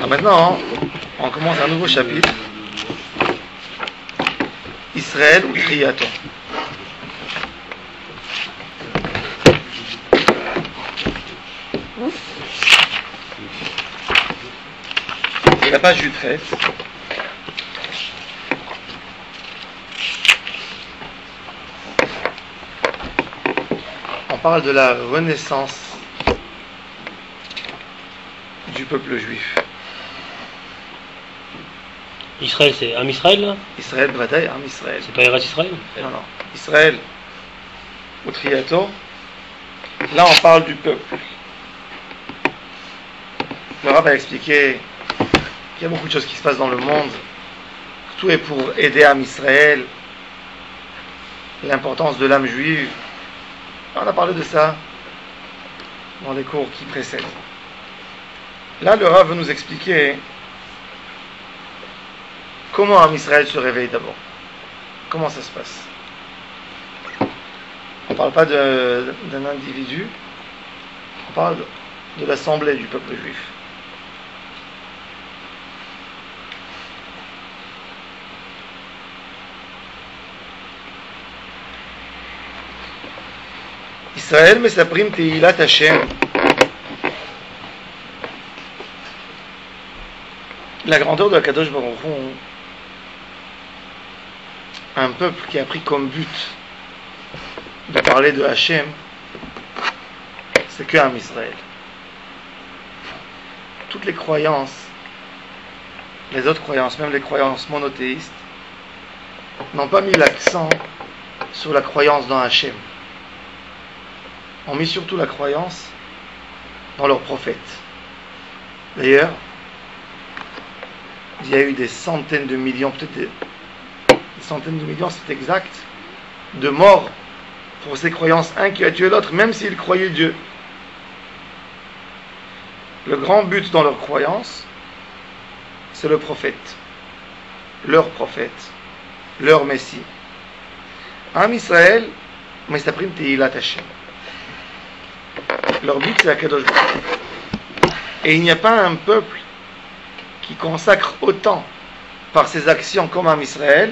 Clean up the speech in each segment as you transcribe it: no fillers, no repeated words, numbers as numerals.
Alors maintenant, on commence un nouveau chapitre. Israël ou Triaton. C'est la page du 13. On parle de la renaissance du peuple juif. Israël, c'est Am Israël là? Israël, bataille, Am Israël. C'est pas Eretz Israël? Non. Israël ou Triato. Là, on parle du peuple. Le Rav a expliqué qu'il y a beaucoup de choses qui se passent dans le monde. Tout est pour aider Am Israël. L'importance de l'âme juive. On a parlé de ça dans les cours qui précèdent. Là, le Rav veut nous expliquer comment Am Israël se réveille d'abord. Comment ça se passe? On ne parle pas d'un individu, on parle de l'assemblée du peuple juif. Israël mesaprim teilat Hashem. La grandeur de Akadosh Baruch Hu, un peuple qui a pris comme but de parler de Hachem, c'est que Am Israël. Toutes les croyances, les autres croyances, même les croyances monothéistes, n'ont pas mis l'accent sur la croyance dans Hachem. Ont mis surtout la croyance dans leurs prophètes. D'ailleurs, il y a eu des centaines de millions, peut-être des centaines de millions, c'est exact, de morts pour ces croyances. Un qui a tué l'autre, même s'il croyait Dieu. Le grand but dans leur croyance, c'est le prophète, leur Messie. Am Israël, mesaprim teilat Hashem. Leur but, c'est Akadosh Baruch Hu. Et il n'y a pas un peuple qui consacre autant par ses actions comme Am Israël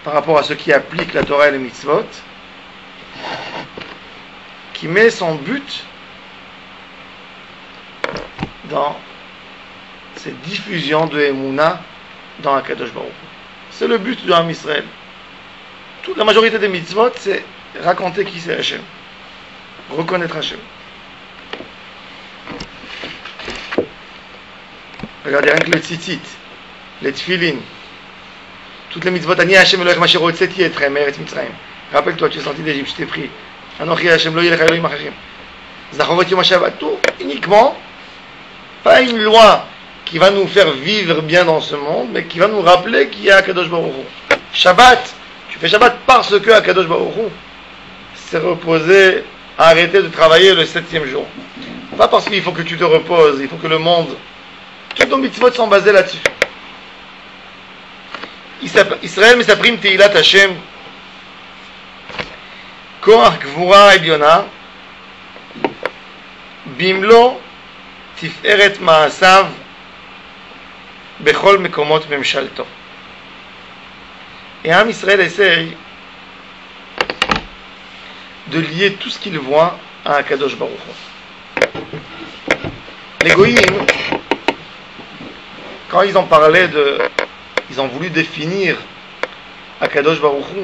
par rapport à ceux qui appliquent la Torah et les mitzvot, qui met son but dans cette diffusion de Emouna dans Akadosh Baruch Hu. C'est le but de Am Israël. Toute la majorité des mitzvot, c'est raconter qui c'est Hachem, reconnaître Hachem. Regardez rien que le tzitzit, les tfilin, toutes les mitzvot, Ani Hashem Elohech Masher Hotzeti Etrem Meretz Mitzrayim. Rappelle-toi, tu es sorti d'Égypte, je t'ai pris. Anochi Hashem Lo Yelech Elohim Acharim. Zachovot Yom HaShabbat. Tout uniquement, pas une loi qui va nous faire vivre bien dans ce monde, mais qui va nous rappeler qu'il y a Akadosh Baruch Hu. Shabbat, tu fais Shabbat parce que Akadosh Baruch Hu s'est reposé, a arrêté de travailler le 7e jour. Pas parce qu'il faut que tu te reposes, il faut que le monde, tous nos mitzvot sont basés là-dessus. Israël mesaprim teilat Hashem, koach gvura elyona, bimlo tiferet ma'asav, bechol mekomot memshalto. Et Am Israël essaye de lier tout ce qu'il voit à Akadosh Baruch Hu. Les goïms, quand ils ont parlé ils ont voulu définir Akadosh Baruch Hu,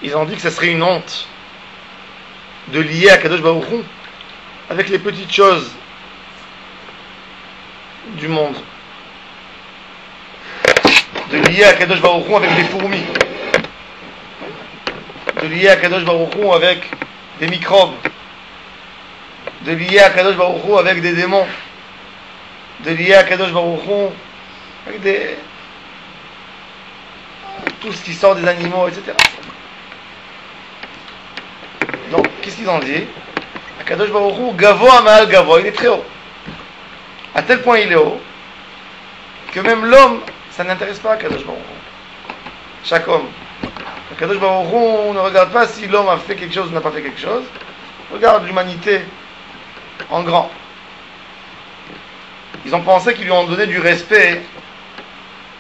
ils ont dit que ce serait une honte de lier Akadosh Baruch Hu avec les petites choses du monde, de lier Akadosh Baruch Hu avec des fourmis, de lier Akadosh Baruch Hu avec des microbes, de lier Akadosh Baruch Hu avec des démons, de lier Akadosh Baruch Hu avec tout ce qui sort des animaux, etc. Donc, qu'est-ce qu'ils ont dit? Akadosh Baruch Hu, Gavoa Ma'al Gavoa, il est très haut. À tel point il est haut que même l'homme, ça n'intéresse pas Akadosh Baruch Hu. Chaque homme. Akadosh Baruch Hu ne regarde pas si l'homme a fait quelque chose ou n'a pas fait quelque chose. Regarde l'humanité. en grand. Ils ont pensé qu'ils lui ont donné du respect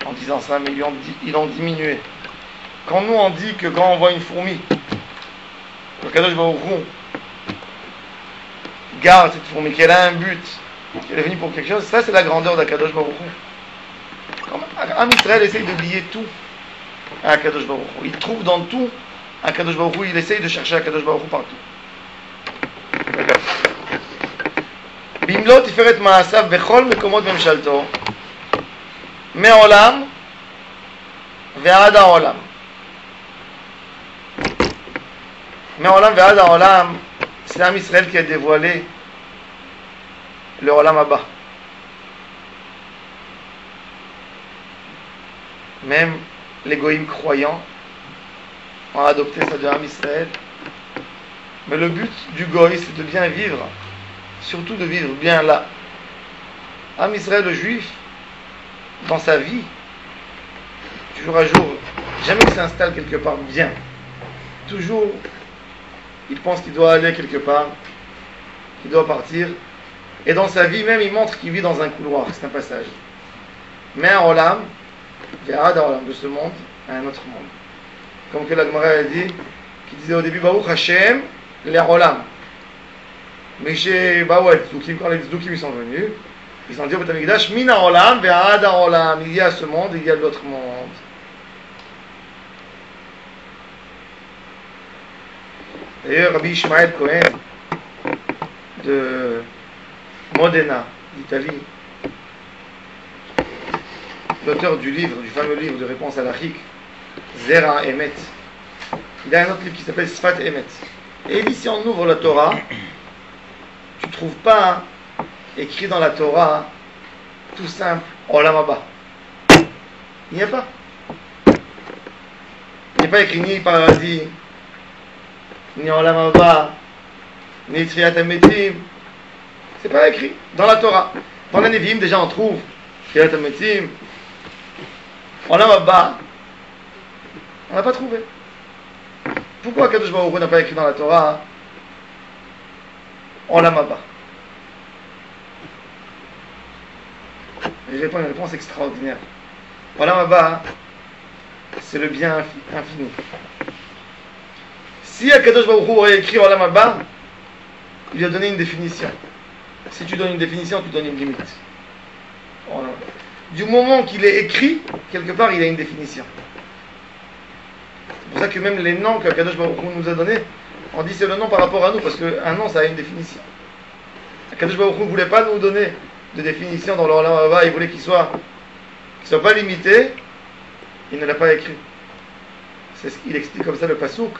en disant ça, mais ils l'ont diminué. Quand nous on dit que quand on voit une fourmi, le Kadosh Baruch Hu garde cette fourmi, qu'elle a un but, qu'elle est venue pour quelque chose, ça c'est la grandeur d'Akadosh Baruch Hu. Am Israël essaye de lier tout à Akadosh Baruch Hu. Il trouve dans tout Akadosh Baruch Hu, il essaye de chercher Akadosh Baruch Hu partout. Bimlo tiferet ma'asav bechol mekomot memshalto me'olam ve'ad ha'olam. Me'olam ve'ad ha'olam, c'est Am Israël qui a dévoilé le Olam Haba. Même les goïms croyants ont adopté ça de Am Israël. Mais le but du goï, c'est de bien vivre, surtout de vivre bien là. Am Israël, le juif, dans sa vie, jour à jour, jamais il s'installe quelque part bien. Toujours, il pense qu'il doit aller quelque part, qu'il doit partir. Et dans sa vie même, il montre qu'il vit dans un couloir, c'est un passage. Mais un olam, ve'ad ha'olam, de ce monde à un autre monde. Comme que la Gemara a dit, qui disait au début, Baruch Hashem, les olam. Mais chez Baouad, quand les Tzdukim sont venus, ils ont dit au Beth Amikdash, min ha'olam, ve'ad ha'olam. Il y a ce monde, il y a l'autre monde. D'ailleurs, Rabbi Ishmael Cohen, de Modena, d'Italie, l'auteur du livre, du fameux livre de réponse à la Chik, Zera Emet, il a un autre livre qui s'appelle Sfat Emet. Et il dit, si on ouvre la Torah, tu ne trouves pas écrit dans la Torah, tout simple, Olam Haba. Il n'y a pas. Il n'y a pas écrit ni paradis, ni Olam Haba, ni Tfiat HaMetim. C'est pas écrit dans la Torah. Dans les Nevi'im, déjà on trouve Tfiat HaMetim. Olam Haba, on n'a pas trouvé. Pourquoi Kadosh Baruch Hu n'a pas écrit dans la Torah Olam Haba? Et je réponds une réponse extraordinaire. Olam Haba, c'est le bien infini. Si Kadosh Baruch Hu aurait écrit Olam Haba, il lui a donné une définition. Si tu donnes une définition, tu donnes une limite. Du moment qu'il est écrit, quelque part, il a une définition. C'est pour ça que même les noms que Kadosh Baruch Hu nous a donnés, on dit c'est le nom par rapport à nous, parce qu'un nom, ça a une définition. Kadosh Baruch Hu ne voulait pas nous donner de définition dans le Olam Haba, il voulait qu'il soit pas limité, il ne l'a pas écrit. C'est ce qu'il explique comme ça le pasuk.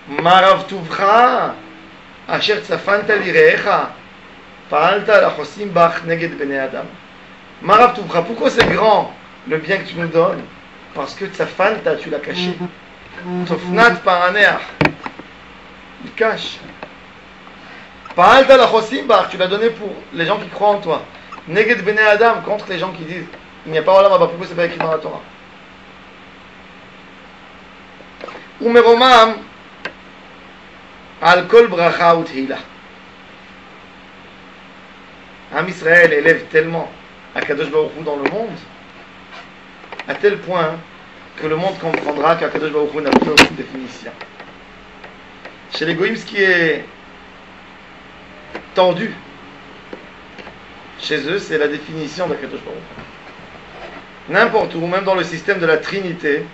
Marav tuvcha, asher tzafanta lirecha, pa'alta lachosim bach neged bnei adam. Marav tuvcha, pourquoi c'est grand le bien que tu nous donnes? Parce que tzafanta, tu l'as caché. Tofnat pa'aneach, il cache. Pa'alta lachosim bach, tu l'as donné pour les gens qui croient en toi. Neged bnei adam, contre les gens qui disent il n'y a pas Olam Haba, pourquoi c'est pas écrit dans la Torah? Umeromam al kol bracha uthila. Am Israël élève tellement Akadosh Baruch Hu dans le monde, à tel point que le monde comprendra qu'Akadosh Baruch Hu n'a plus aucune définition. Chez les Goïms, ce qui est tendu chez eux, c'est la définition d'Akadosh Baruch Hu. N'importe où, même dans le système de la Trinité,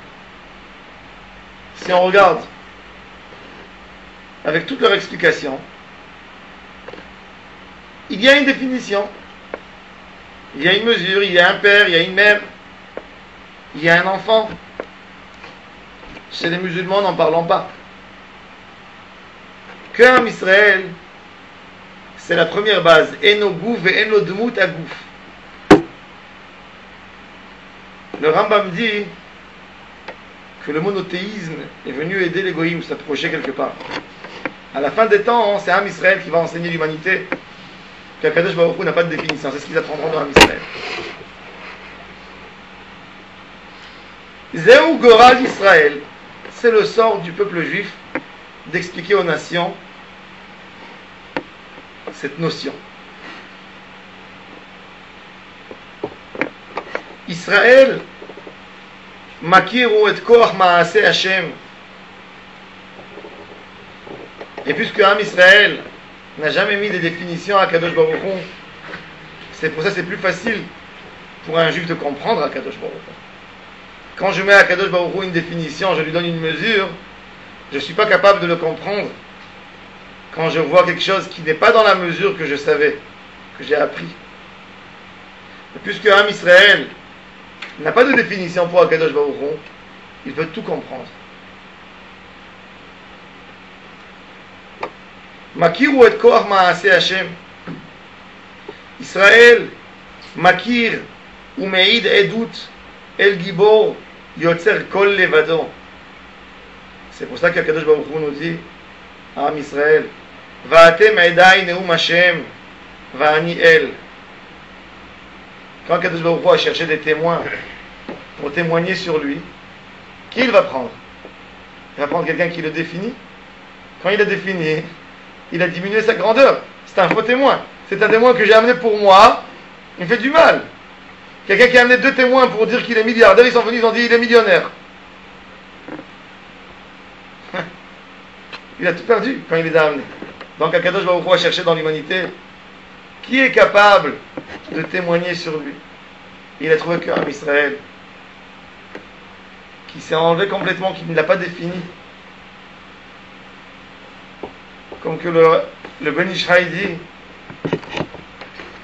si on regarde avec toute leur explication, il y a une définition, il y a une mesure, il y a un père, il y a une mère, il y a un enfant. Chez les musulmans, n'en parlons pas. Qu'un Israël, c'est la première base. Eno gouf et eno dmut agouf. Le Rambam dit que le monothéisme est venu aider les goïms, s'approcher quelque part. À la fin des temps, c'est Am Israël qui va enseigner l'humanité qu'Akadosh Baruch Hu n'a pas de définition. C'est ce qu'ils apprendront dans Am Israël. Zéou Goral Israël, c'est le sort du peuple juif d'expliquer aux nations cette notion. Israël, Makir ou et Koach Maase Hashem. Et puisque Am Israël n'a jamais mis des définitions à Kadosh Baruch Hu, c'est pour ça que c'est plus facile pour un juif de comprendre à Kadosh Baruch Hu. Quand je mets à Kadosh Baruch Hu une définition, je lui donne une mesure, je ne suis pas capable de le comprendre quand je vois quelque chose qui n'est pas dans la mesure que je savais, que j'ai appris. Et puisque Am Israël n'a pas de définition pour Akadosh Baruch Hu, il peut tout comprendre. Makir ou et koach maase Hashem. Israël, Makir ou meid edut el gibor yotzer kol levado. C'est pour ça qu'Akadosh Baruch Hu nous dit, Am Israël, Va'atem edai neum Hashem, va'ani el. Quand Akadosh Baruch Hu a cherché des témoins pour témoigner sur lui, qui il va prendre? Il va prendre quelqu'un qui le définit. Quand il a défini, il a diminué sa grandeur. C'est un faux témoin. C'est un témoin que j'ai amené pour moi. Il me fait du mal. Quelqu'un qui a amené 2 témoins pour dire qu'il est milliardaire, ils sont venus, ils ont dit il est millionnaire. Il a tout perdu quand il les a amenés. Donc Akadosh Baruch Hu a cherché dans l'humanité qui est capable de témoigner sur lui. Il a trouvé qu'un Israël qui s'est enlevé complètement, qui ne l'a pas défini. Comme que le Ben Ishraï dit,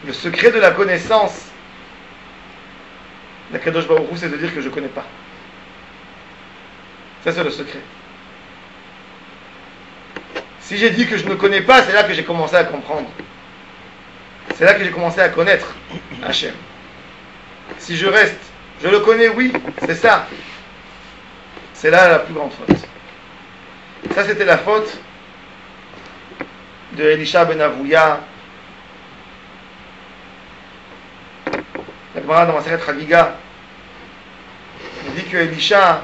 le secret de la connaissance d'Akadosh Baruch Hu, c'est de dire que je ne connais pas. Ça, c'est le secret. Si j'ai dit que je ne connais pas, c'est là que j'ai commencé à comprendre. C'est là que j'ai commencé à connaître Hachem. Si je reste, je le connais, oui, c'est ça. C'est là la plus grande faute. Ça, c'était la faute de Elisha ben Avouya. La Gemara dans Masechet Chagiga, il dit que Elisha,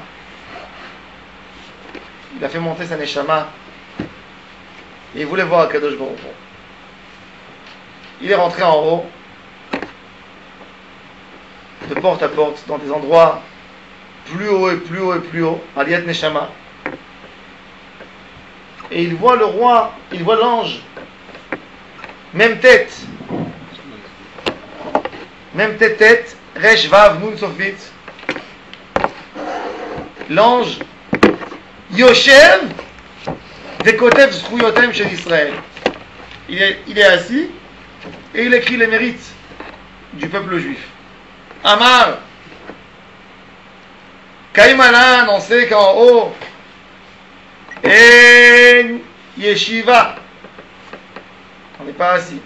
il a fait monter sa neshama et il voulait voir Akadosh Baruch Hu. Il est rentré en haut, de porte à porte, dans des endroits plus haut et plus haut et plus haut, Aliyat Neshama. Et il voit le roi, il voit l'ange, même tête, Resh Vav Nun Sofit. L'ange, Yoshev, Vekotev Zchuyotem Shel Israël. Il est assis et il écrit les mérites du peuple juif. Amar, Kaimalan, on sait qu'en haut, En Yeshiva, on n'est pas assis.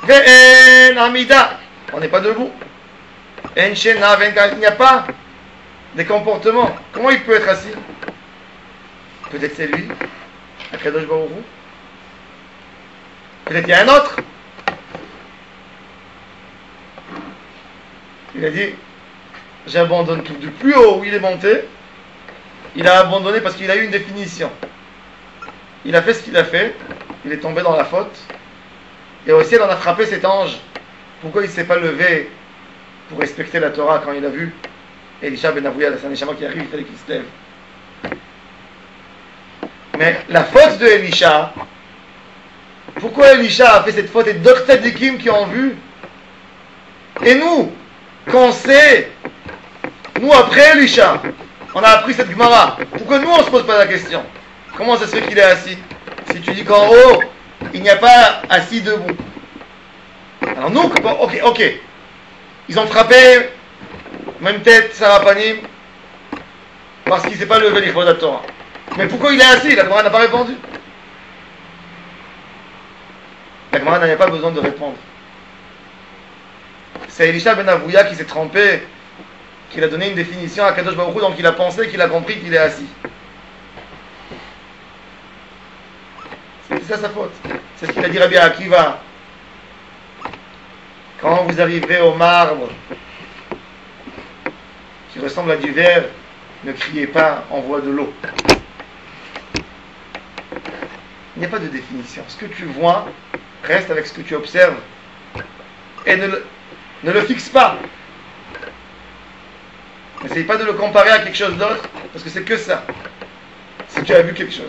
Ve'en Amida, on n'est pas debout. En Shena, il n'y a pas de comportement. Comment il peut être assis? Peut-être c'est lui, Akadosh Baruch Hu. Peut-être il y a un autre. Il a dit, j'abandonne tout. Du plus haut où il est monté, il a abandonné parce qu'il a eu une définition. Il a fait ce qu'il a fait, il est tombé dans la faute. Et aussi, il en a frappé cet ange. Pourquoi il ne s'est pas levé pour respecter la Torah quand il a vu Elisha ben Avouya, c'est un neshama qui arrive, il fallait qu'il se lève. Mais la faute de Elisha, pourquoi Elisha a fait cette faute et d'autres tzadikim qui ont vu? Et nous, qu'on sait, nous après Elisha, on a appris cette Gemara. Pourquoi nous on ne se pose pas la question? Comment ça se fait qu'il est assis? Si tu dis qu'en haut, il n'y a pas assis debout. Alors nous, ok. Ils ont frappé, même tête, Sarah Panim, parce qu'il ne s'est pas levé l'Ichvod Torah. Mais pourquoi il est assis? La Gemara n'a pas répondu. La Gemara n'avait pas besoin de répondre. C'est Elisha ben Avouya qui s'est trompé, qu'il a donné une définition à Kadosh Baruch Hu, donc il a pensé, qu'il a compris qu'il est assis. C'est ça sa faute. C'est ce qu'il a dit Rabbi Akiva. Quand vous arriverez au marbre qui ressemble à du verre, ne criez pas, envoie de l'eau. Il n'y a pas de définition. Ce que tu vois, Reste avec ce que tu observes et ne le fixe pas. N'essaye pas de le comparer à quelque chose d'autre, parce que c'est que ça. Si tu as vu quelque chose.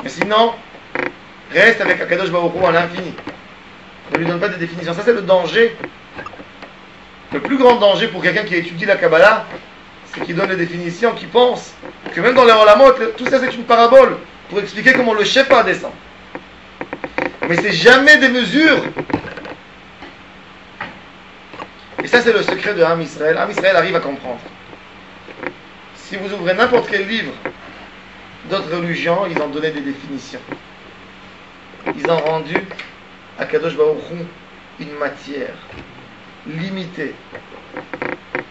Mais sinon, reste avec Akadosh Baruch Hu à l'infini. Ne lui donne pas de définition. Ça, c'est le danger. Le plus grand danger pour quelqu'un qui étudie la Kabbalah, c'est qu'il donne des définitions, qu'il pense que même dans les Olamot, tout ça c'est une parabole pour expliquer comment le Shefa descend. Mais c'est jamais des mesures. Et ça, c'est le secret de Am Israël. Am Israël arrive à comprendre. Si vous ouvrez n'importe quel livre d'autres religions, ils ont donné des définitions. Ils ont rendu à Kadosh Baruch Hu une matière limitée.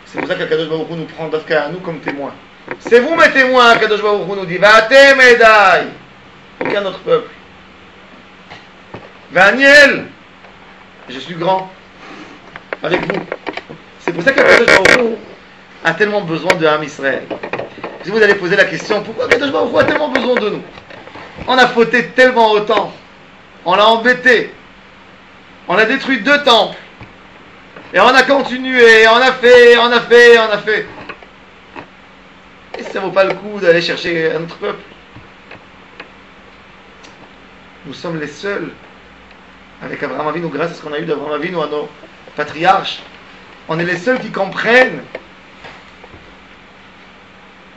C'est pour ça qu'Akadosh Baruch Hu nous prend d'Afka à nous comme témoins. C'est vous mes témoins, Akadosh Baruch Hu nous dit. Va'atem edai. Aucun autre peuple. Va'aniel. Je suis grand. Avec vous. C'est pour ça qu'Akadosh Baruch Hu a tellement besoin de Am Israël. Si vous allez poser la question, pourquoi Akadosh Baruch Hu a tellement besoin de nous? On a fauté tellement autant. On l'a embêté. On a détruit 2 temples. Et on a continué, on a fait. Et ça ne vaut pas le coup d'aller chercher un autre peuple. Nous sommes les seuls, avec Abraham Avinu, grâce à ce qu'on a eu d'Abraham Avinu, à nos patriarches, on est les seuls qui comprennent,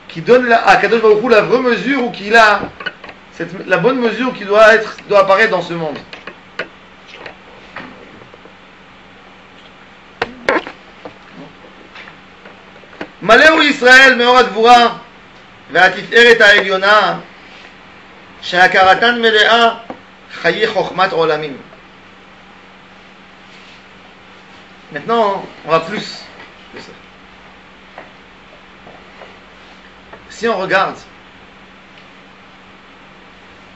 qui donnent à Kadosh Baruch Hu la vraie mesure, ou qu'il a la bonne mesure qui doit apparaître dans ce monde. מלאו ישראל מאור הגבורה והתפארת העליונה שהכרתן מלאה חיי חוכמת עולמים. Maintenant, on va plus que ça. Si on regarde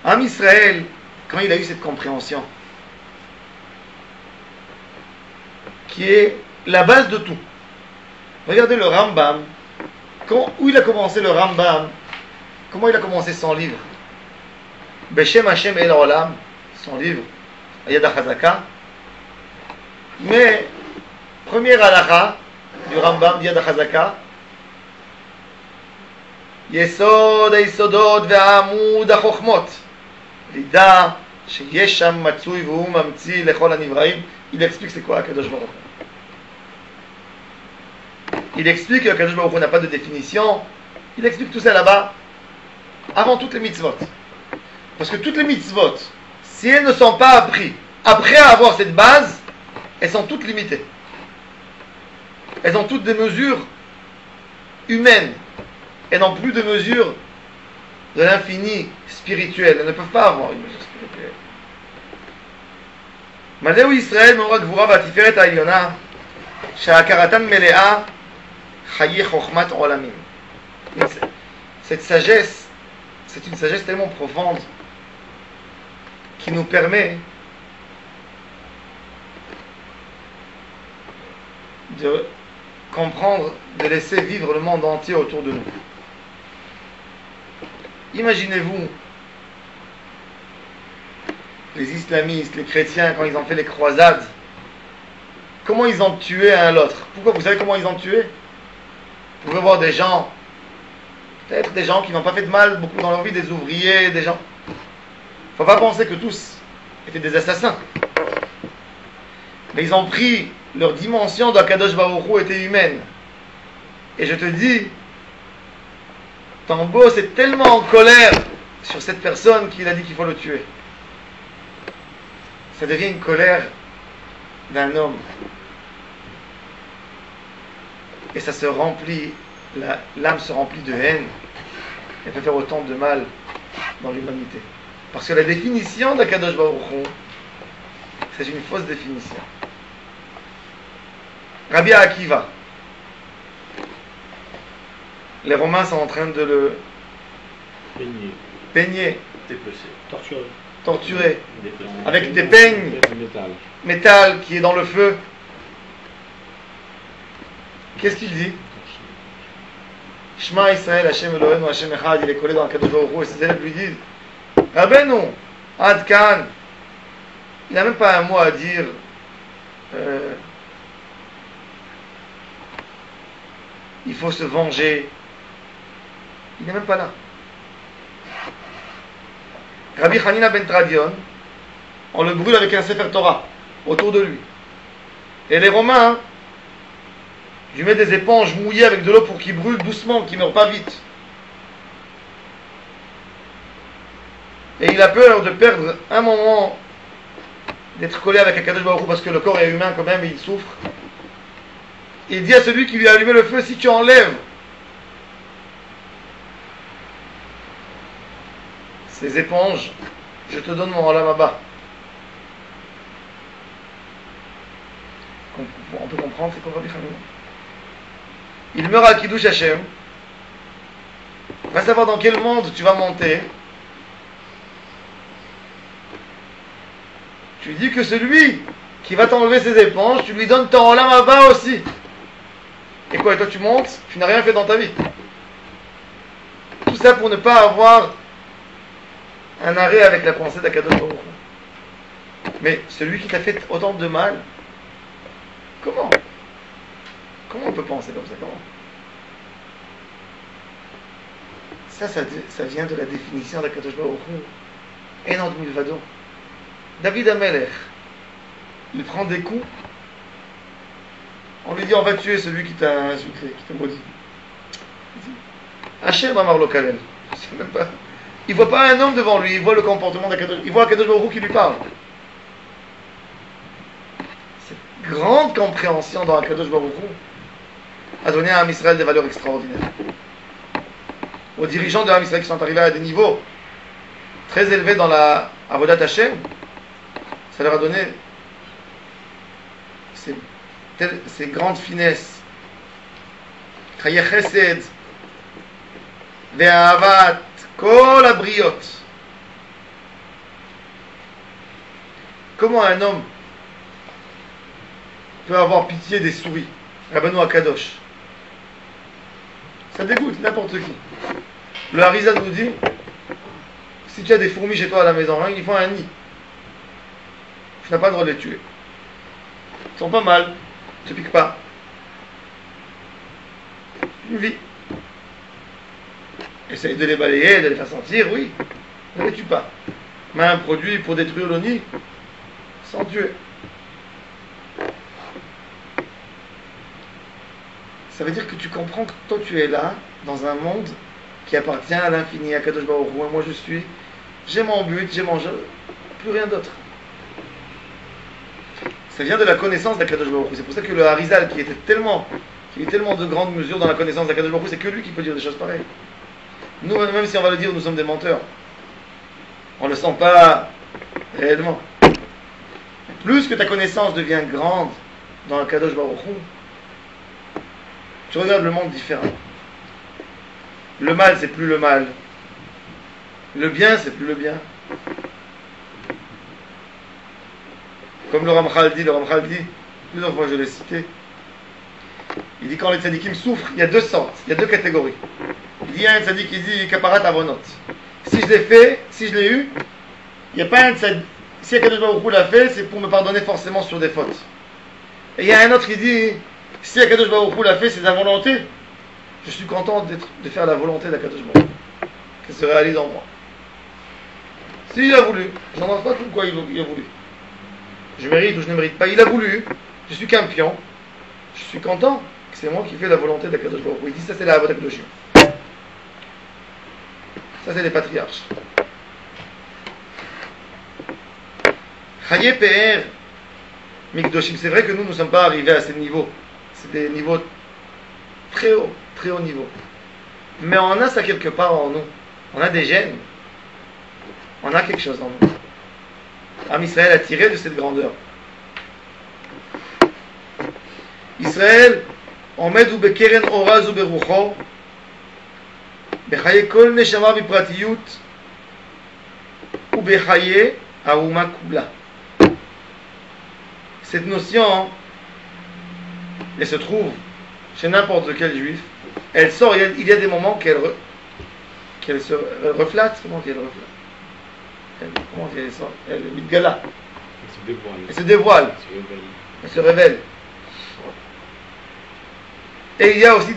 Am Israël, quand il a eu cette compréhension qui est la base de tout. Regardez le Rambam, où il a commencé le Rambam, comment il a commencé son livre. Beshem Hashem El Olam, son livre, Yad HaChazaka. Mais, première halakha du Rambam, Yad HaChazaka, Yesod HaYesodot ve'amud HaChochmot, Lida sheyesh sham matzui v'hu mamtzi lechol hanivraim. Il explique c'est quoi Akadosh Baruch Hu. Il explique que Kadosh Baruch Hu n'a pas de définition. Il explique tout ça là-bas, avant toutes les mitzvot. Parce que toutes les mitzvot, si elles ne sont pas apprises après avoir cette base, elles sont toutes limitées. Elles ont toutes des mesures humaines. Elles n'ont plus de mesures de l'infini spirituel. Elles ne peuvent pas avoir une mesure spirituelle. Maleu Israël, Meora Gvura Vatiferet Ha'elyona, Sha'akaratan Melea, Chaye Chochmat Olamim. Cette sagesse, c'est une sagesse tellement profonde qui nous permet de comprendre, de laisser vivre le monde entier autour de nous. Imaginez-vous les islamistes, les chrétiens, quand ils ont fait les croisades, comment ils ont tué un l'autre. Pourquoi? Vous savez comment ils ont tué? Vous pouvez voir des gens, peut-être des gens qui n'ont pas fait de mal beaucoup dans leur vie, des ouvriers, des gens. Il ne faut pas penser que tous étaient des assassins. Mais ils ont pris leur dimension d'Akadosh Baruch Hu était humaine. Et je te dis, ton boss est tellement en colère sur cette personne qu'il a dit qu'il faut le tuer. Ça devient une colère d'un homme. Et ça se remplit, l'âme se remplit de haine. Elle peut faire autant de mal dans l'humanité. Parce que la définition d'Akadosh Baruch Hu, c'est une fausse définition. Rabbi Akiva, les Romains sont en train de le peigner, torturer, avec des peignes, métal qui est dans le feu. Qu'est-ce qu'il dit? Shema Israël, Hashem Elohenu, Hashem Echad, il est collé dans Akadosh Baruch Hu, et ses élèves lui disent, Rabbeinu, Ad Kan, Il n'a même pas un mot à dire. Il faut se venger. Il n'est même pas là. Rabbi Hanina ben Tradion, on le brûle avec un Sefer Torah autour de lui. Et les Romains lui mettent des éponges mouillées avec de l'eau pour qu'il brûle doucement, qu'il ne meure pas vite. Et il a peur de perdre un moment, d'être collé avec Akadosh Baruch Hu, parce que le corps est humain quand même et il souffre. Il dit à celui qui lui a allumé le feu, si tu enlèves ces éponges, je te donne mon Olam Haba. On peut comprendre, c'est quoi Rabbi Hanina? Il meurt à Kiddush Hashem. Va savoir dans quel monde tu vas monter. Tu dis que celui qui va t'enlever ses éponges, tu lui donnes ton Olam Haba aussi. Et quoi, et toi tu montes, tu n'as rien fait dans ta vie. Tout ça pour ne pas avoir un arrêt avec la pensée d'Akadosh Baruch Hu. Mais celui qui t'a fait autant de mal, comment on peut penser comme ça? Comment? Ça vient de la définition d'Akadosh Baruch Hu. Enod milvado. David Amelech, il prend des coups. On lui dit on va tuer celui qui t'a insulté, qui t'a maudit. Hachem Amar Lo Kalel. Je sais même pas. Il voit pas un homme devant lui, il voit le comportement d'Akadosh. Il voit Akadosh Baruch Hu qui lui parle. Cette grande compréhension dans Akadosh Baruch Hu a donné à Am Israël des valeurs extraordinaires. Aux dirigeants de Am Israël qui sont arrivés à des niveaux très élevés dans la Avodat Hashem, ça leur a donné ces grandes finesses. Chaye Chesed, Ve'ahavat, Kol Abriot. Comment un homme peut avoir pitié des souris? Rabbeinu Akadosh. Ça dégoûte n'importe qui. Le Harizal nous dit, si tu as des fourmis chez toi à la maison, hein, il faut un nid. Tu n'as pas le droit de les tuer. Ils sont pas mal, ne te piquent pas. Une vie. Essaye de les balayer, de les faire sentir, oui. Ne les tue pas. Mais un produit pour détruire le nid, sans tuer. Ça veut dire que tu comprends que toi tu es là, dans un monde qui appartient à l'infini, à Kadosh Baruch Hu. Moi j'ai mon but, j'ai mon jeu, plus rien d'autre. Ça vient de la connaissance d'Akadosh Baruch Hu. C'est pour ça que le Harizal, qui a eu tellement de grandes mesures dans la connaissance d'Akadosh Baruch Hu, c'est que lui qui peut dire des choses pareilles. Nous, même si on va le dire, nous sommes des menteurs. On ne le sent pas réellement. Plus que ta connaissance devient grande dans Akadosh Baruch Hu, tu regardes le monde différent. Le mal, c'est plus le mal. Le bien, c'est plus le bien. Comme le Ramchal dit, plusieurs fois je l'ai cité, il dit quand les tzadikim souffrent, il y a deux sortes, il y a deux catégories. Il dit, il y a un tzadik qui dit kaparat avonot. Si je l'ai fait, si je l'ai eu, il n'y a pas un tzadik. Si Akadosh Baruch Hu l'a fait, c'est pour me pardonner forcément sur des fautes. Et il y a un autre qui dit, si Akadosh Baruch Hu l'a fait, c'est de la volonté. Je suis content de faire la volonté d'Akadosh Baruch Hu, qu'elle se réalise en moi. S'il a voulu, j'en pense pas pourquoi il a voulu. Je mérite ou je ne mérite pas, il a voulu, je suis qu'un pion, je suis content que c'est moi qui fais la volonté d'Akadosh Baruch Hu. Il dit ça c'est la Avodat Kedoshim. Ça c'est les patriarches. Chaye Pe'er Mikdoshim, c'est vrai que nous ne sommes pas arrivés à ces niveaux. C'est des niveaux très haut niveau. Mais on a ça quelque part en nous. On a des gènes. On a quelque chose en nous. Am Israël a tiré de cette grandeur. Israël, עומד ובקרן אורז וברוחו, בחיי כל נשמה בפרטיות ובחיי האומה כולה. Cette notion, elle se trouve chez n'importe quel juif. Elle sort, il y a des moments qu'elle se reflate. Comment elle reflate? Comment elle sort? Elle mitgala. Elle se dévoile. Elle se révèle. Et il y a aussi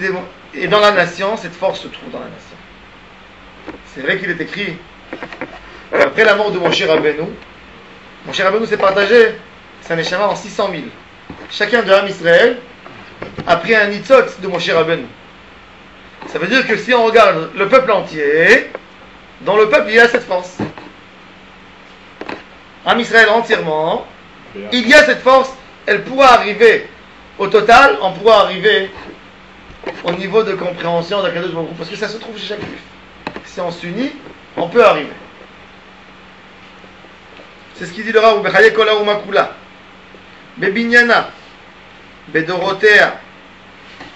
et dans la nation, cette force se trouve dans la nation. C'est vrai qu'il est écrit après la mort de Moshe Rabbeinu s'est partagé, c'est un échama en 600 000. Chacun de Ham Israël a pris un nitzot de Moshe Rabbeinu. Ça veut dire que si on regarde le peuple entier, dans le peuple il y a cette force. Ham Israël entièrement, il y a cette force, elle pourra arriver au total, on pourra arriver au niveau de compréhension d'Akadosh Baruch Hu, parce que ça se trouve chez chaque juif. Si on s'unit, on peut arriver. C'est ce qu'il dit le Rav, Bechaye Kola Umakula, Bebinyana, Bedorotea,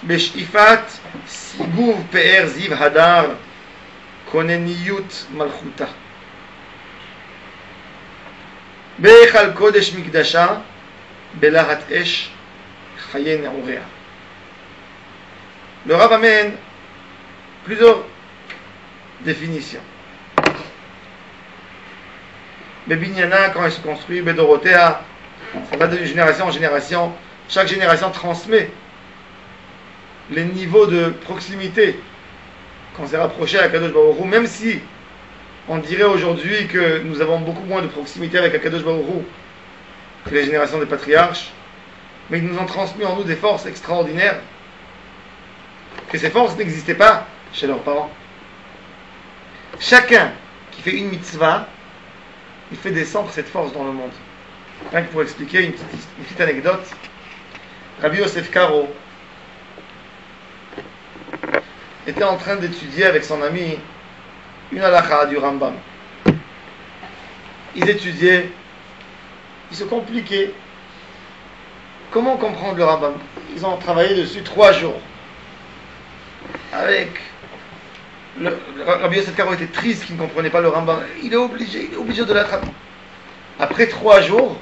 Beshifat, Siguv Pe'er Ziv Hadar, Koneniyut Malchuta, Bechal Kodesh Mikdasha, Belahat Esh, Chaye Ne'urea. Le Rav amène plusieurs définitions. Bebinyana, quand il se construit, Bedorotea, ça va de génération en génération. Chaque génération transmet les niveaux de proximité qu'on s'est rapproché à Kadosh Baruch Hu, même si on dirait aujourd'hui que nous avons beaucoup moins de proximité avec Akadosh Baruch Hu que les générations des patriarches, mais ils nous ont transmis en nous des forces extraordinaires, que ces forces n'existaient pas chez leurs parents. Chacun qui fait une mitzvah, il fait descendre cette force dans le monde. Rien que pour expliquer une petite anecdote, Rabbi Yosef Karo était en train d'étudier avec son ami une halakha du Rambam. Ils étudiaient, ils se compliquaient. Comment comprendre le Rambam? Ils ont travaillé dessus 3 jours. Avec Rabbi Yosef Karo était triste qu'il ne comprenait pas le Rambam. Il est obligé de l'attraper. Après 3 jours,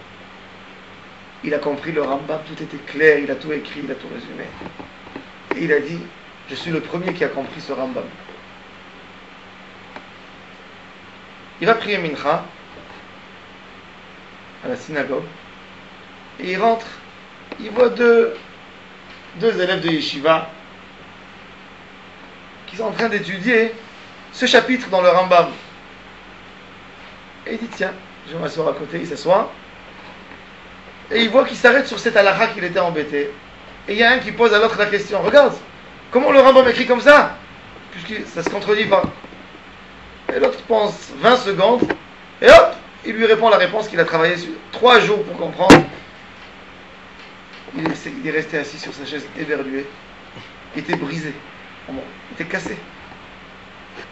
il a compris le Rambam, tout était clair, il a tout écrit, il a tout résumé. Et il a dit, je suis le premier qui a compris ce Rambam. Il va prier Mincha à la synagogue et il rentre, il voit deux élèves de Yeshiva qui sont en train d'étudier ce chapitre dans le Rambam. Et il dit tiens, je vais m'asseoir à côté, il s'assoit et il voit qu'il s'arrête sur cette halakha qu'il était embêté. Et il y a un qui pose à l'autre la question, regarde, comment le Rambam écrit comme ça? Puisque ça se contredit pas. Et l'autre pense 20 secondes, et hop, il lui répond la réponse qu'il a travaillé sur 3 jours pour comprendre. Il est resté assis sur sa chaise, éberlué. Il était brisé, il était cassé.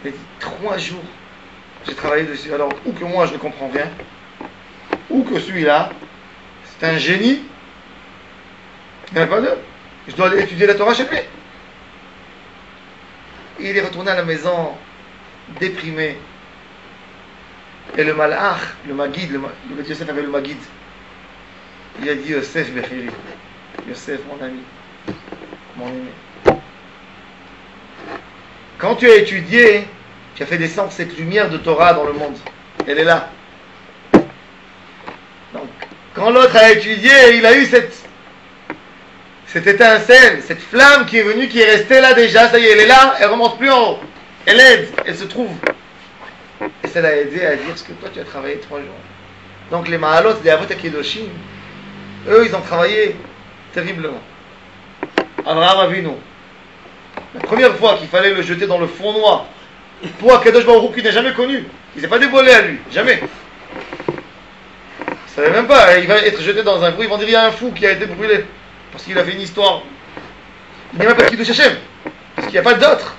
Il a dit 3 jours, j'ai travaillé dessus. Alors, ou que moi je ne comprends rien, ou que celui-là, c'est un génie. Il n'y en a pas deux. Je dois aller étudier la Torah chez lui. Et il est retourné à la maison, déprimé. Et le malach, le Maguid, le Beth Yosef avait le Maguid. Il a dit Yosef Bechiri, Yosef mon ami, mon aimé. Quand tu as étudié, tu as fait descendre cette lumière de Torah dans le monde. Elle est là. Donc, quand l'autre a étudié, il a eu cette étincelle, cette flamme qui est venue, qui est restée là déjà. Ça y est, elle est là, elle remonte plus en haut. Elle aide, elle se trouve. Et ça l'a aidé à dire ce que toi tu as travaillé 3 jours. Donc les Mahalot, les Avot HaKedoshim, eux ils ont travaillé terriblement. Abraham Avinu, la première fois qu'il fallait le jeter dans le fond noir pour Akadosh Baruch Hu qu'il n'a jamais connu, il ne s'est pas dévoilé à lui, jamais. Il ne savait même pas, il va être jeté dans un trou, ils vont dire il y a un fou qui a été brûlé parce qu'il a fait une histoire. Il n'y a même pas de Kiddush Hashem parce qu'il n'y a pas d'autre.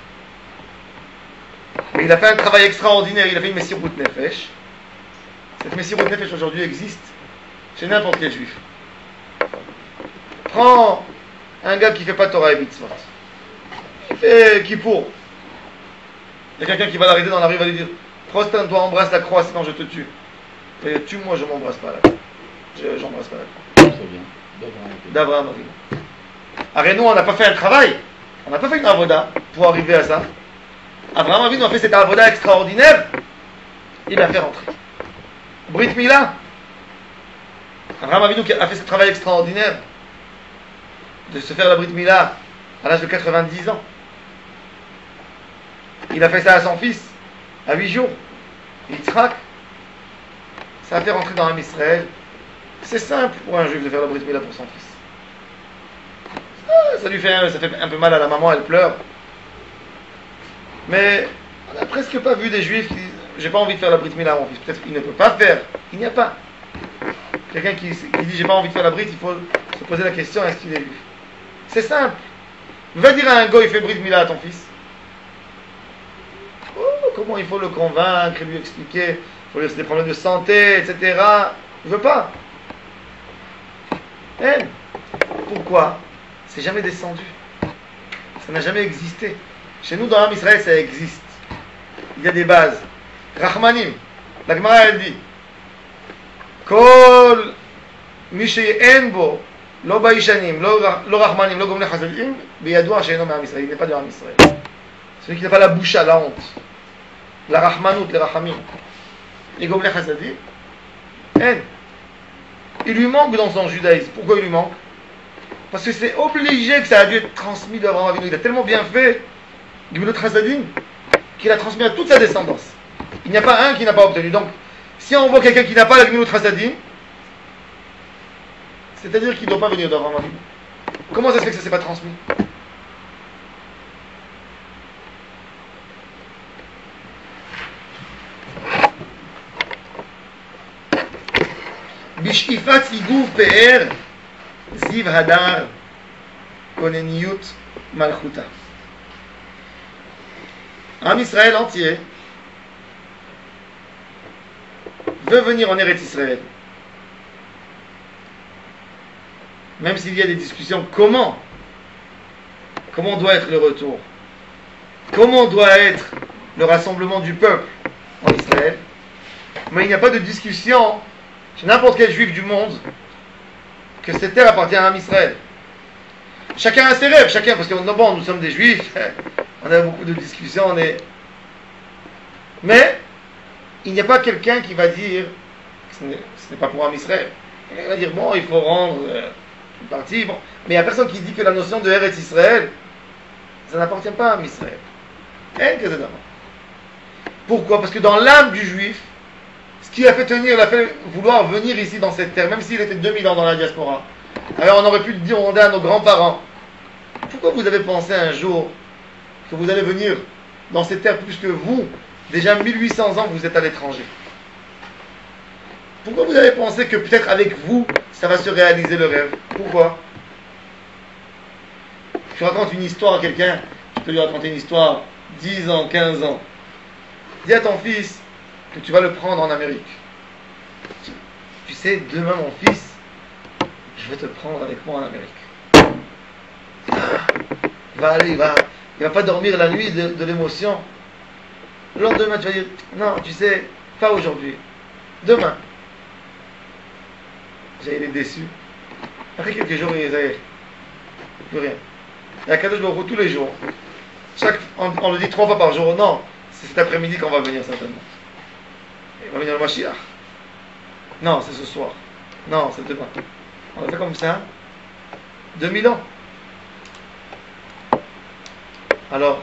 Mais il a fait un travail extraordinaire, il a fait une Messirut Nefesh. Cette Messirut Nefesh aujourd'hui existe chez n'importe quel juif. Prends un gars qui ne fait pas Torah et Mitzvot. Il fait Kippour. Il y a quelqu'un qui va l'arrêter dans la rue, il va lui dire prosterne-toi, embrasse la croix, sinon je te tue. Et tue-moi, je ne m'embrasse pas la croix. J'embrasse pas la croix. D'Abraham Avinu. Alors nous, on n'a pas fait un travail, on n'a pas fait une avoda pour arriver à ça. Abraham Avinu a fait cette avoda extraordinaire, il l'a fait rentrer. Brit Mila, Abraham Avinu qui a fait ce travail extraordinaire de se faire la Brit Mila à l'âge de 90 ans. Il a fait ça à son fils, à 8 jours. Yitzhak. Ça a fait rentrer dans l'âme Israël. C'est simple pour un juif de faire la Brit Mila pour son fils. Ça fait un peu mal à la maman, elle pleure. Mais on n'a presque pas vu des juifs qui disent j'ai pas envie de faire la Brit Mila à mon fils. Peut-être qu'il ne peut pas faire. Il n'y a pas. Quelqu'un qui dit j'ai pas envie de faire la Brit, il faut se poser la question est-ce qu'il est juif? C'est simple. Va dire à un gars il fait Brit Mila à ton fils. Oh, comment il faut le convaincre, lui expliquer, il faut lui dire c'est des problèmes de santé, etc. Il veut pas. Pourquoi? C'est jamais descendu. Ça n'a jamais existé. Chez nous, dans l'âme Israël, ça existe. Il y a des bases. Rachmanim. La Gemara, elle dit Kol Mishei Enbo, Lo Baishanim, Lo Rachmanim, Lo Gomne Chazadim, Beyadoua Sheino Me'am Israël. Il n'est pas de l'âme Israël. Celui qui n'a pas la bouche à la honte, la Rachmanout, les Rachamim, les Gomne Chazadim, il lui manque dans son judaïsme. Pourquoi il lui manque? Parce que c'est obligé que ça a dû être transmis d'Abraham Avinu. Il a tellement bien fait, Gemilut Chasadim, qu'il a transmis à toute sa descendance. Il n'y a pas un qui n'a pas obtenu. Donc, si on voit quelqu'un qui n'a pas la Gemilut Chasadim, c'est-à-dire qu'il ne doit pas venir d'Abraham Avinu. Comment ça se fait que ça ne s'est pas transmis? Bishifat Igouv Pe'er Ziv Hadar Koneniyut Malchuta. Un Israël entier veut venir en Eretz Israël. Même s'il y a des discussions, comment doit être le retour? Comment doit être le rassemblement du peuple en Israël? Mais il n'y a pas de discussion chez n'importe quel juif du monde que cette terre appartient à Israël. Chacun a ses rêves, parce que nous sommes des juifs, on a beaucoup de discussions, mais il n'y a pas quelqu'un qui va dire que ce n'est pas pour Israël. Il va dire bon, il faut rendre une partie, bon. Mais il n'y a personne qui dit que la notion de Eretz Israël, ça n'appartient pas à Israël. Pourquoi? Parce que dans l'âme du juif, ce qui l'a fait vouloir venir ici dans cette terre, même s'il était 2000 ans dans la diaspora. Alors on aurait pu demander à nos grands-parents, pourquoi vous avez pensé un jour que vous allez venir dans cette terre plus que vous, déjà 1800 ans vous êtes à l'étranger? Pourquoi vous avez pensé que peut-être avec vous, ça va se réaliser le rêve? Pourquoi? Tu racontes une histoire à quelqu'un, tu peux lui raconter une histoire 10 ans, 15 ans. Dis à ton fils que tu vas le prendre en Amérique. Tu sais, demain mon fils, je vais te prendre avec moi en Amérique. Il va aller, il va pas dormir la nuit de l'émotion. Le lendemain, tu vas dire, non, tu sais, pas aujourd'hui. Demain. Il est déçu. Après quelques jours, il est plus rien. Il y a Kadosh Baruch Hu tous les jours. On le dit 3 fois par jour. Non, c'est cet après-midi qu'on va venir certainement. Il va venir le Mashiach. Non, c'est ce soir. Non, c'est demain. On a fait comme ça 2000 ans. Alors,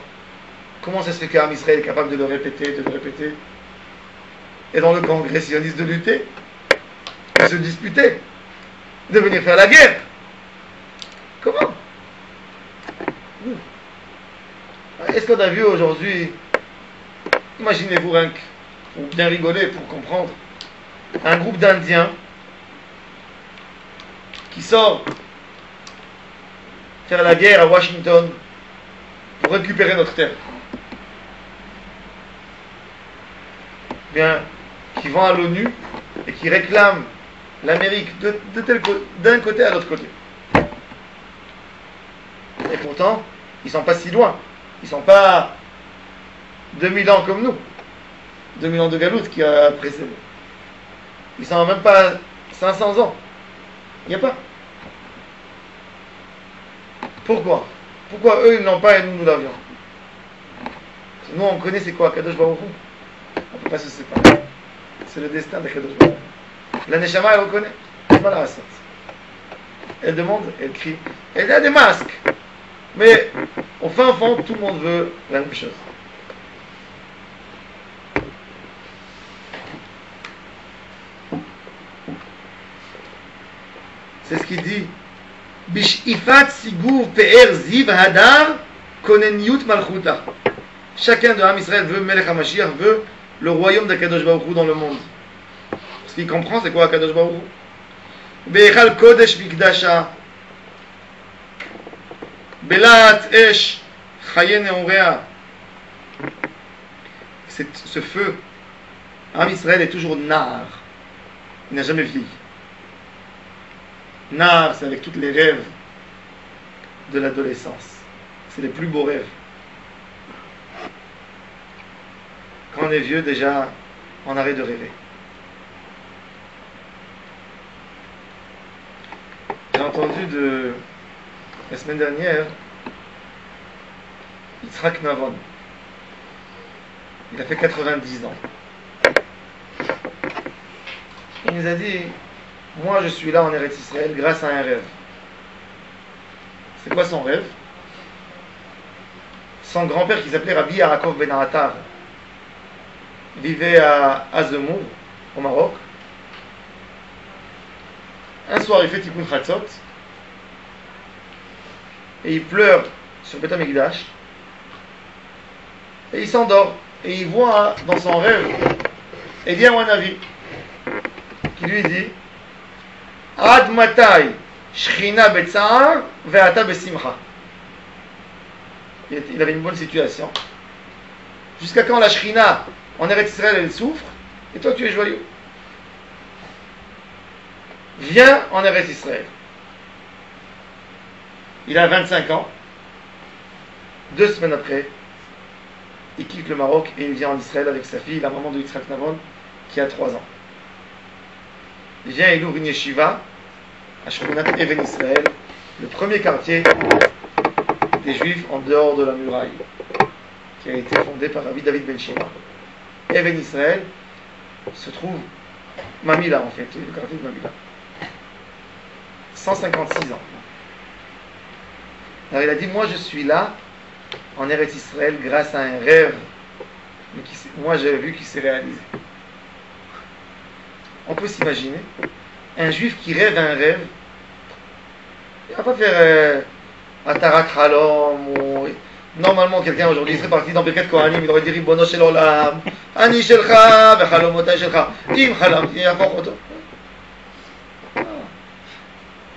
comment ça se fait qu'Am Israël est capable de le répéter, et dans le congrès sioniste de lutter, de se disputer, de venir faire la guerre? Comment? Est-ce qu'on a vu aujourd'hui, imaginez-vous rien que, pour bien rigoler, pour comprendre, un groupe d'Indiens qui sort faire la guerre à Washington pour récupérer notre terre. Bien, qui vont à l'ONU et qui réclament l'Amérique d'un côté à l'autre côté. Et pourtant, ils ne sont pas si loin. Ils ne sont pas 2000 ans comme nous. 2000 ans de galoute qui a précédé. Ils ne sont même pas 500 ans. Il n'y a pas. Pourquoi? Pourquoi eux ils n'ont pas et nous l'avions? Nous on connaît c'est quoi Kadosh Baruch Hu. On ne peut pas se séparer. C'est le destin de Kadosh Baruch Hu. La Neshama elle reconnaît. Elle demande, elle crie. Elle a des masques. Mais au fin fond, tout le monde veut la même chose. C'est ce qu'il dit. Bishifat sigur pe'er ziv hadar koneniut malchuta. Chacun de Ham Israël veut Melech HaMashiach, veut le royaume d'Akadosh Baruch Hu dans le monde. Ce qu'il comprend, c'est quoi Akadosh Baruch Hu? Be'echal kodesh mikdasha belat esh chaye neurea. Ce feu, Ham Israël est toujours nar. Il n'a jamais vieilli. Nar, c'est avec tous les rêves de l'adolescence. C'est les plus beaux rêves. Quand on est vieux, déjà, on arrête de rêver. J'ai entendu la semaine dernière, Yitzhak Navon. Il a fait 90 ans. Il nous a dit, moi je suis là en Eretz Israël grâce à un rêve. C'est quoi son rêve? Son grand-père qui s'appelait Rabbi Yaakov Ben Atar vivait à Azemmour, au Maroc. Un soir, il fait Tikkun Chatzot et il pleure sur Beth Amikdash et il s'endort et il voit dans son rêve Eliyahu Hanavi qui lui dit Ad matai shchina betzar ve'ata besimcha. Il avait une bonne situation. Jusqu'à quand la Shrina en Eretz Israël elle souffre et toi tu es joyeux. Viens en Eretz Israël. Il a 25 ans. 2 semaines après, il quitte le Maroc et il vient en Israël avec sa fille, la maman de Yitzhak Navon, qui a 3 ans. Il vient et il ouvre une yeshiva à Shkunat Even Israël, le premier quartier des Juifs en dehors de la muraille, qui a été fondé par Rabbi David Ben Shima. Even Israël se trouve Mamila en fait, le quartier de Mamila. 156 ans. Alors il a dit, moi je suis là en Eretz Israël grâce à un rêve, mais moi j'ai vu qu'il s'est réalisé. On peut s'imaginer, un juif qui rêve un rêve, il ne va pas faire Atarat Halom ou... Normalement, quelqu'un aujourd'hui serait parti dans Birkat Kohanim, il aurait dit Ribono Shel Olam, Ani Shelcha, Vechalomotay Shelcha, Im Chalam, il a fort auto.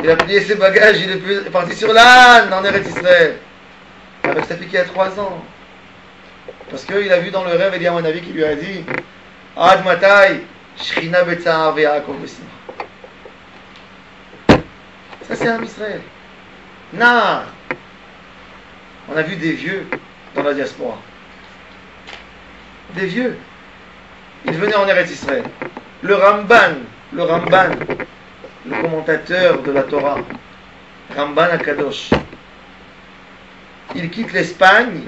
Il a plié ses bagages, il est parti sur l'âne en Eretz Israël, avec sa fille qui a 3 ans. Parce qu'il a vu dans le rêve Eliyahu Hanavi qui lui a dit Ad Matai, Shchina Betzar ve'Yaakov besimcha. Ça c'est un Israël. Nar. On a vu des vieux dans la diaspora. Des vieux. Ils venaient en Eretz Israël. Le Ramban, le commentateur de la Torah, Ramban Akadosh, il quitte l'Espagne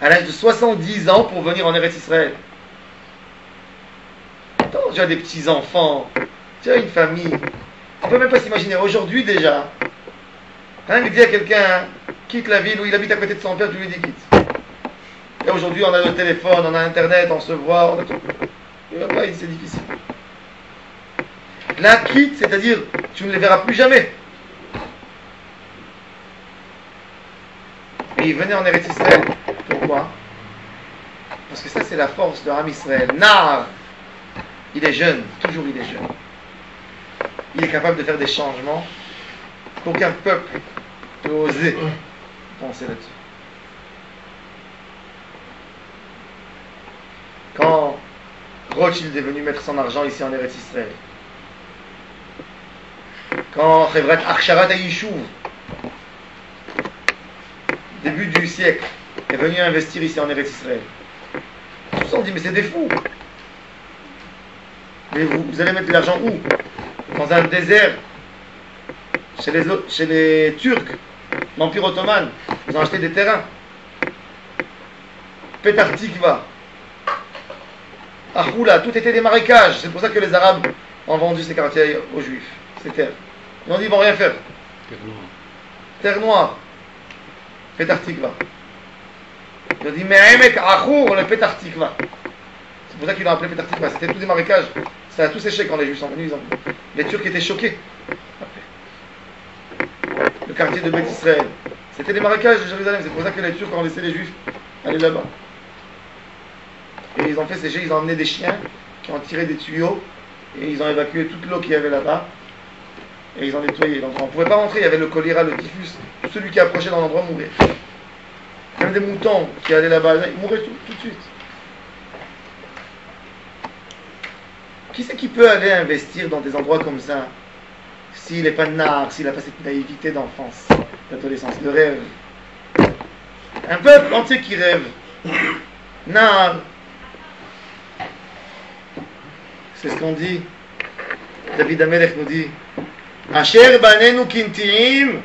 à l'âge de 70 ans pour venir en Eretz Israël. Attends, tu as des petits-enfants, tu as une famille. On ne peut même pas s'imaginer. Aujourd'hui déjà, rien que dire à quelqu'un, quitte la ville où il habite à côté de son père, tu lui dis quitte. Et aujourd'hui, on a le téléphone, on a Internet, on se voit, on a tout. Et là, c'est difficile. Là, quitte, c'est-à-dire, tu ne les verras plus jamais. Et il venait en Eretz Israël. Pourquoi? Parce que ça, c'est la force de Ham Israël. Nar, il est jeune, toujours il est jeune. Il est capable de faire des changements qu'aucun peuple peut oser penser là-dessus. Quand Rothschild est venu mettre son argent ici en Eretz Israël, quand Chevrat Achsharat HaYishuv, début du siècle, est venu investir ici en Eretz Israël, tous se sont dit mais c'est des fous. Mais vous allez mettre de l'argent où? Dans un désert, chez les Turcs, l'Empire ottoman, ils ont acheté des terrains. Petar Tikva, Achoula, tout était des marécages. C'est pour ça que les Arabes, ont vendu ces quartiers aux Juifs, ces terres. Ils ont dit, ils vont rien faire. Terre noire. Petah Tikva. Ils ont dit, Me'emek Achour, le Petah Tikva. C'est pour ça qu'ils l'ont appelé Petah Tikva. C'était tous des marécages. Ça a tout séché quand les Juifs sont venus. Les Turcs étaient choqués. Le quartier de Beth Israël. C'était les marécages de Jérusalem. C'est pour ça que les Turcs ont laissé les Juifs aller là-bas. Et ils ont fait sécher, ils ont emmené des chiens qui ont tiré des tuyaux et ils ont évacué toute l'eau qu'il y avait là-bas et ils ont nettoyé l'endroit. On ne pouvait pas rentrer, il y avait le choléra, le typhus. Tout celui qui approchait dans l'endroit mourait. Même des moutons qui allaient là-bas, ils mouraient tout de suite. Qui c'est qui peut aller investir dans des endroits comme ça s'il n'est pas nard, s'il n'a pas cette naïveté d'enfance, d'adolescence, de rêve? Un peuple entier qui rêve. Nard. C'est ce qu'on dit. David Amelech nous dit Asher banenu kintiim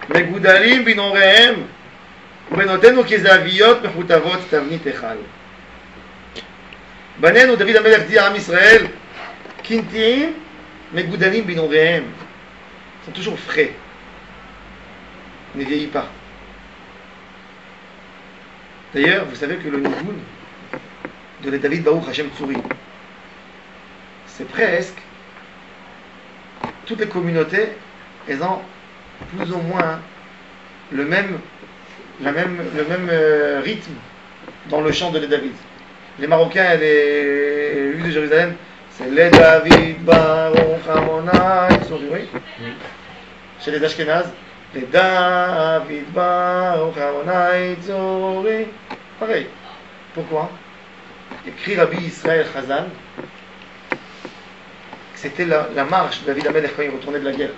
megudalim binorehem ubenotenu kezaviyot mechutavot tavnit echal. Banenu, David Amelech dit à Am Israël, kintiim megudalim binorehem. Ils sont toujours frais. Ils ne vieillissent pas. D'ailleurs, vous savez que le nigoun de David Baruch Hashem Tsuri, c'est presque toutes les communautés, elles ont plus ou moins le même rythme dans le chant de les David. Les Marocains et les Juifs de Jérusalem, c'est les David Baruch Hamonai Tsuri, oui. Chez les Ashkenazes, les David Baruch Hamonai Tsuri. Pareil. Pourquoi? Écrit Rabbi Israël Chazan, c'était la marche de David Amelech quand il retournait de la guerre.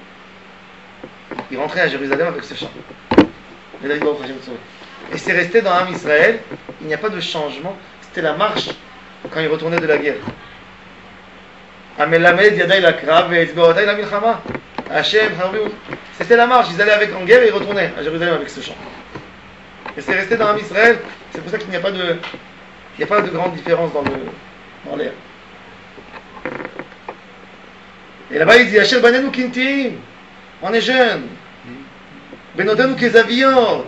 Il rentrait à Jérusalem avec ce chant. Et c'est resté dans Am Israël, il n'y a pas de changement. C'était la marche quand il retournait de la guerre. C'était la marche, ils allaient avec en guerre et ils retournaient à Jérusalem avec ce chant. Et c'est resté dans Am Israël, c'est pour ça qu'il n'y a pas de grande différence dans l'air. Et là-bas il dit Asher banenu kintim, on est jeunes. Benotenu kezaviyot,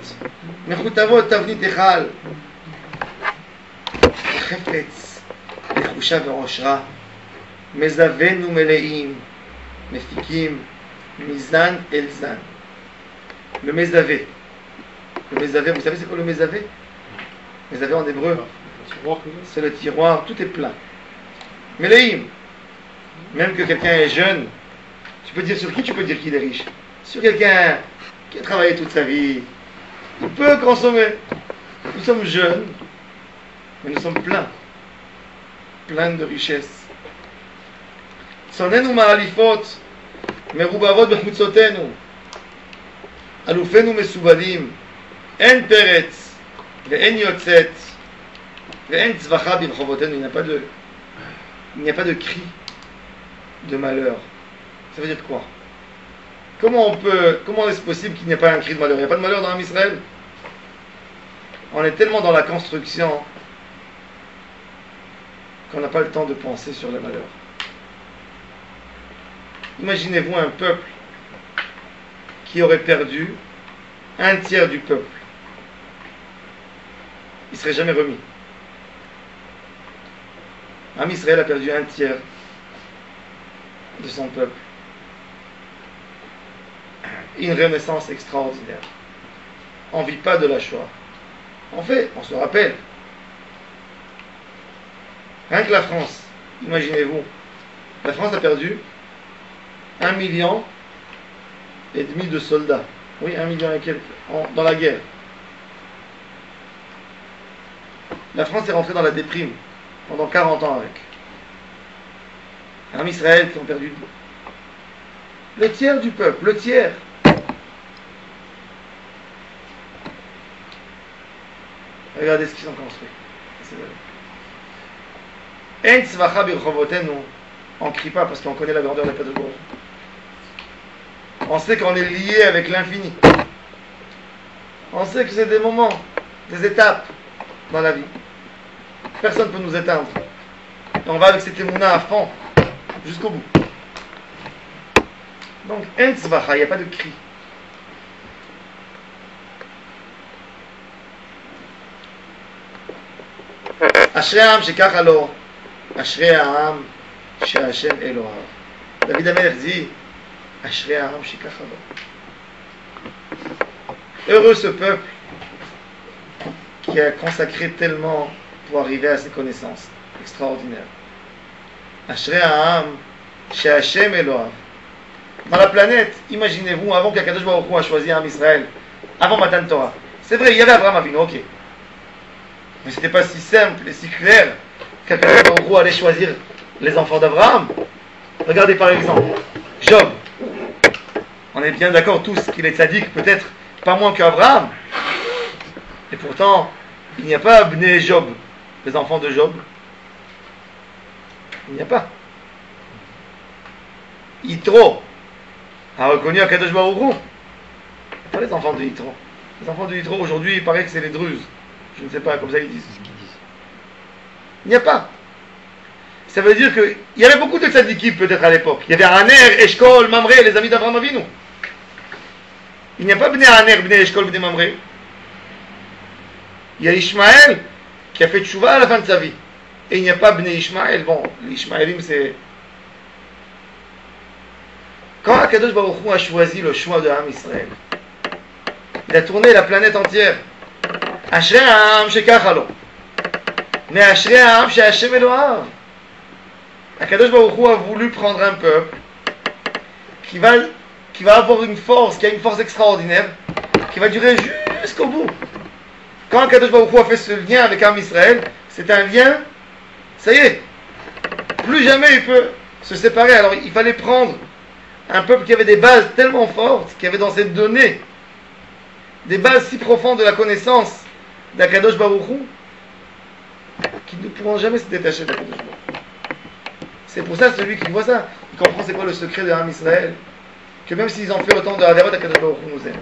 mechutavot tavnit echal. חפץ לחושה ועושרה, מזוונו מלאים, מפיקים מזן אל זן. Le mézavé. Le mézavé, vous savez c'est quoi le mézavé? Mézavé en hébreu, c'est le tiroir, tout est plein. Meleim, même que quelqu'un est jeune, tu peux dire sur qui tu peux dire qu'il est riche? Sur quelqu'un qui a travaillé toute sa vie, il peut consommer. Nous sommes jeunes, mais nous sommes pleins de richesses. Tsonenu ma'alifot, merubavot b'chutzotenu, alufenu mesubalim, en peretz, ve'en yotzet, ve'en tzvacha b'rchovotenu. Il n'y a pas de cri de malheur. Ça veut dire quoi? Comment est-ce possible qu'il n'y ait pas un cri de malheur? Il n'y a pas de malheur dans Israël. On est tellement dans la construction qu'on n'a pas le temps de penser sur les malheurs. Imaginez-vous un peuple qui aurait perdu un tiers du peuple. Il ne serait jamais remis. Am Israël a perdu un tiers de son peuple. Une renaissance extraordinaire. On ne vit pas de la Shoah. En fait, on se rappelle. Rien que la France, imaginez-vous, la France a perdu 1,5 million de soldats. Oui, 1 million et quelques dans la guerre. La France est rentrée dans la déprime pendant 40 ans avec. En Israël qui ont perdu le tiers du peuple, le tiers. Regardez ce qu'ils ont construit. En tzvacha birchovotenu, on ne crie pas parce qu'on connaît la grandeur de la Pédagogie. On sait qu'on est lié avec l'infini. On sait que c'est des moments, des étapes dans la vie. Personne ne peut nous éteindre. Et on va avec cette émouna à fond. jusqu'au bout. Donc, en tzvacha, il n'y a pas de cri. Ashrei ha'am shekach lo, Ashrei ha'am she'Hashem Elohav. David Amelech dit, Ashrei ha'am shekach lo. Heureux ce peuple qui a consacré tellement pour arriver à ces connaissances extraordinaires. Ashrei ha'am she'Hashem Elohav. Dans la planète, imaginez-vous, avant qu'Akadosh Baruch Hu a choisi un Israël, avant Matan Torah. C'est vrai, il y avait Abraham Avinu, ok. Mais c'était pas si simple et si clair qu'Akadosh Baruch Hu allait choisir les enfants d'Abraham. Regardez par exemple, Job. On est bien d'accord tous qu'il est tzaddik, peut-être pas moins qu'Abraham. Et pourtant, il n'y a pas Bnei Job, les enfants de Job. Il n'y a pas. Yitro a reconnu Akadosh Baruch Hu. Pas les enfants de Yitro. Les enfants de Yitro, aujourd'hui, il paraît que c'est les Druzes. Je ne sais pas, comme ça ils disent. Il n'y a pas. Ça veut dire qu'il y avait beaucoup de tzadikim peut-être à l'époque. Il y avait Aner, Eshkol, Mamré, les amis d'Abraham Avinu. Il n'y a pas Bnei Aner, Bnei Eshkol, Bnei Mamré. Il y a Ishmaël qui a fait tchouva à la fin de sa vie. Et il n'y a pas Bnei Ishmaël. Bon, les Ishmaélim c'est... Quand Akadosh Baruch Hu a choisi le choix de Ham Israël, il a tourné la planète entière. Ashrei ha'am shekach lo. Mais Ashrei ha'am she'Hashem Elohav. Akadosh Baruch Hu a voulu prendre un peuple qui va avoir une force, qui a une force extraordinaire, qui va durer jusqu'au bout. Quand Akadosh Baruch Hu a fait ce lien avec Ham Israël, c'est un lien, ça y est, plus jamais il peut se séparer. Alors il fallait prendre un peuple qui avait des bases tellement fortes, qui avait dans cette donnée des bases si profondes de la connaissance d'Akadosh Baruch Hu, qui ne pourront jamais se détacher d'Akadosh Baruch Hu. C'est pour ça, celui qui voit ça, il comprend c'est quoi le secret de Ham Israël, que même s'ils ont fait autant de Haverot, Akadosh Baruch Hu nous aime.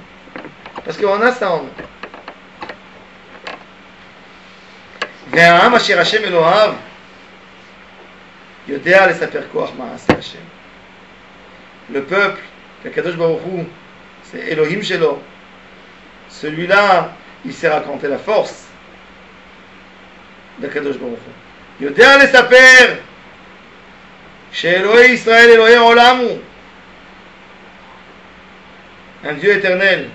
Parce qu'on a ça en nous. והעם אשר השם אלוהיו יודע לספר כוח מעשה השם. Le peuple, qu'Akadosh Baruch Hu, c'est Elohim Shelo. Celui-là, il sait raconter la force d'Akadosh Baruch Hu. יודע לספר שאלוהי ישראל אלוהי העולם הוא un Dieu éternel,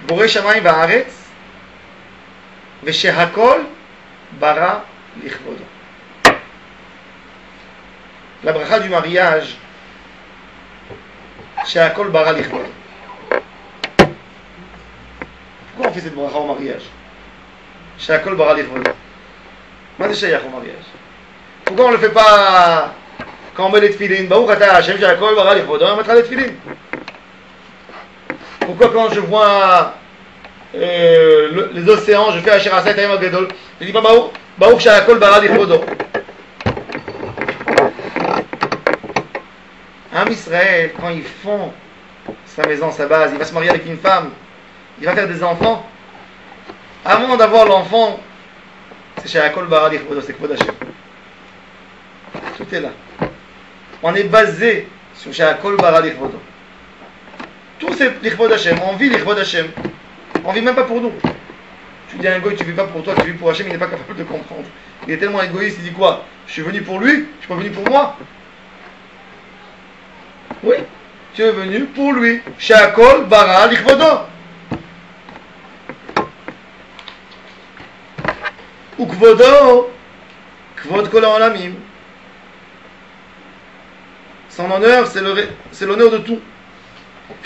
בורא שמיים וארץ, ושהכל ברא לכבודו. La bracha du mariage, שהכל ברא לכבודו. Pourquoi on fait cette bracha au mariage? שהכל ברא לכבודו. מה זה שייך au mariage? Pourquoi on ne le fait pas quand on met les tefilines? ברוך אתה השם שהכל ברא לכבודו, on mettra les tefilines. Pourquoi quand je vois les océans, je fais Asher Asay Tayim Agedol, je dis pas Baruch Sha'akol Bara Lichvodo. Ham Israël, quand ils font sa maison, sa base, il va se marier avec une femme, il va faire des enfants. Avant d'avoir l'enfant, c'est Sha'akol Bara Lichvodo, c'est Kvod Hashem. Tout est là. On est basé sur Sha'akol Bara Lichvodo. Tout c'est Lichvod Hashem, on vit Lichvod Hashem. On vit même pas pour nous. Tu dis à un goy, tu vis pas pour toi, tu vis pour Hashem, il n'est pas capable de comprendre. Il est tellement égoïste, il dit quoi? Je suis venu pour lui, je suis pas venu pour moi. Oui, tu es venu pour lui. Sha'akol bara lichvodo. Ou kvodo, kvod kol ha'olamim. Son honneur, c'est l'honneur de tout.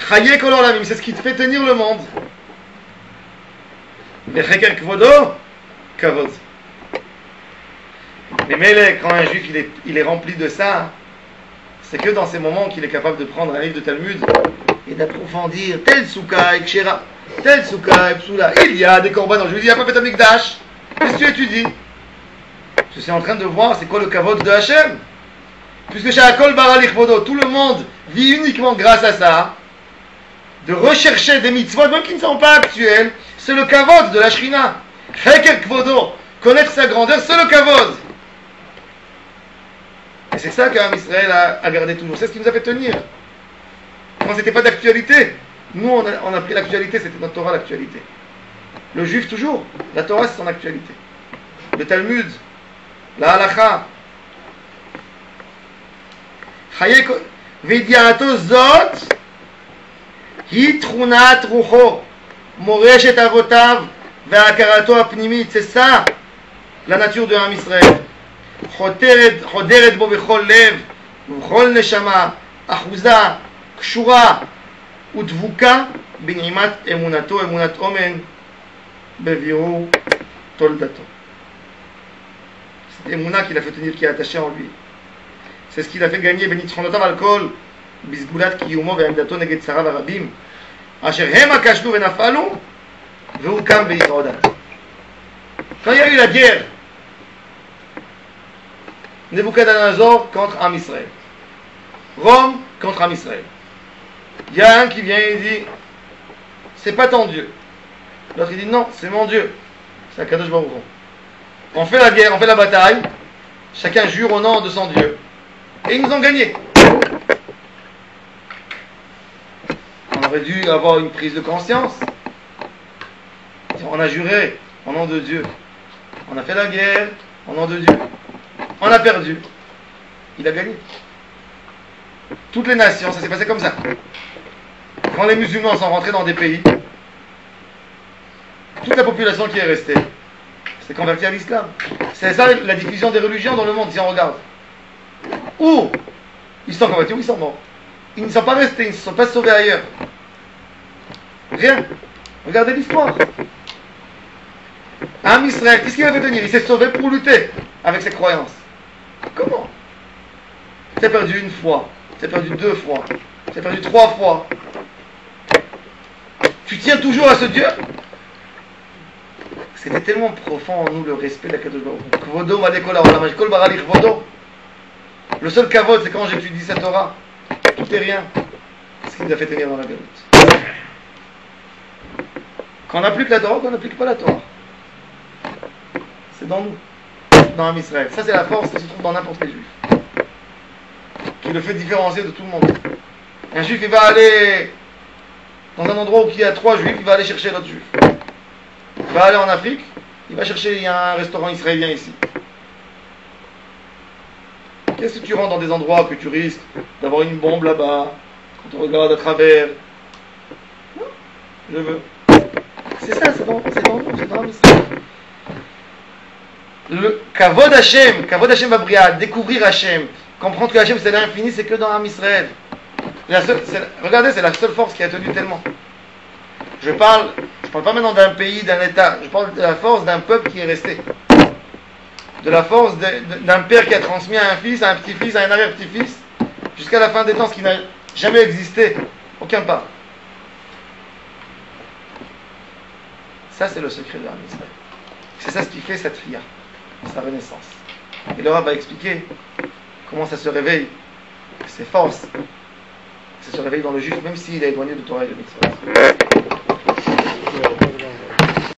Chaye kol ha'olamim, c'est ce qui te fait tenir le monde. Mais Mélek, quand un juif il est rempli de ça, c'est que dans ces moments qu'il est capable de prendre un livre de Talmud et d'approfondir tel souka et kshera, tel souka et psoula. Il y a des korbanos. Je lui dis, il n'y a pas fait Amikdash. Qu'est-ce que tu étudies? Je suis en train de voir c'est quoi le kavod de Hachem. Puisque Sha'akol bara lichvodo, tout le monde vit uniquement grâce à ça, de rechercher des mitzvot, même qui ne sont pas actuels. C'est le kavod de la Shrina. Heker kvodo, connaître sa grandeur, c'est le kavod. Et c'est ça qu'Am Israël a gardé toujours. C'est ce qui nous a fait tenir. Quand c'était pas d'actualité, nous on a pris l'actualité, c'était notre Torah l'actualité. Le juif toujours, la Torah c'est son actualité. Le Talmud, la Halakha. וידיעתו זאת היא תכונת רוחו, מורשת אבותיו והכרתו הפנימית. C'est ça la nature de Am Israël. חודרת בו בכל לב ובכל נשמה, אחוזה, קשורה ודבוקה בנעימת אמונתו, אמונת אומן בבירור תולדתו. C'est Emouna qui l'a fait tenir, qui est attaché en lui. C'est ce qui l'a fait gagner בניצחונותיו על כל בסגולת קיומו ועמדתו נגד שריו הרבים אשר המה כשלו ונפלו והוא קם והתעודד. Quand il y a eu la guerre Nebuchadnezzar contre Am Israël, Rome contre Am Israël, il y a un qui vient et dit c'est pas ton Dieu, l'autre il dit non c'est mon Dieu, c'est Akadosh Baruch Hu. On fait la guerre, on fait la bataille, chacun jure au nom de son Dieu et ils nous ont gagné. On aurait dû avoir une prise de conscience. On a juré au nom de Dieu, on a fait la guerre au nom de Dieu, on a perdu, il a gagné. Toutes les nations, ça s'est passé comme ça. Quand les musulmans sont rentrés dans des pays, toute la population qui est restée s'est convertie à l'islam. C'est ça la diffusion des religions dans le monde, si on regarde. Ou ils sont convertis ou ils sont morts. Ils ne sont pas restés, ils ne se sont pas sauvés ailleurs. Rien. Regardez l'histoire. Am Israël, qu'est-ce qu'il a fait tenir? Il s'est sauvé pour lutter avec ses croyances. Comment? Tu as perdu une fois, tu as perdu deux fois, tu as perdu trois fois. Tu tiens toujours à ce Dieu? C'était tellement profond en nous le respect de la Kadosh Baruch Hu. Kvodo malekol haolam, kol barali kvodo. Le seul kavod, c'est quand j'étudie cette Torah. Tout est rien. C'est ce qui nous a fait tenir dans la galoute. Quand on n'applique la Torah, quand on n'applique pas la Torah. C'est dans nous, dans Am Israël. Ça, c'est la force qui se trouve dans n'importe quel juif, qui le fait différencier de tout le monde. Un juif, il va aller dans un endroit où il y a trois juifs, il va aller chercher l'autre juif. Il va aller en Afrique, il va chercher, il y a un restaurant israélien ici. Qu'est-ce que tu rentres dans des endroits que tu risques d'avoir une bombe là-bas, quand on regarde à travers? Non, je veux. C'est ça, c'est dans nous, c'est dans Am Israël. Le Kavod Hashem Babriya, découvrir Hashem, comprendre que Hashem c'est l'infini, c'est que dans Am Israël. Regardez, c'est la seule force qui a tenu tellement. Je parle pas maintenant d'un pays, d'un État, je parle de la force d'un peuple qui est resté. De la force d'un père qui a transmis à un fils, à un petit-fils, à un arrière-petit-fils, jusqu'à la fin des temps, ce qui n'a jamais existé, aucun pas. Ça c'est le secret de Am Israël. C'est ça ce qui fait cette ria, sa renaissance. Et le Rav va expliquer comment ça se réveille, ses forces, ça se réveille dans le juif, même s'il est éloigné de Torah et de Mitzvot.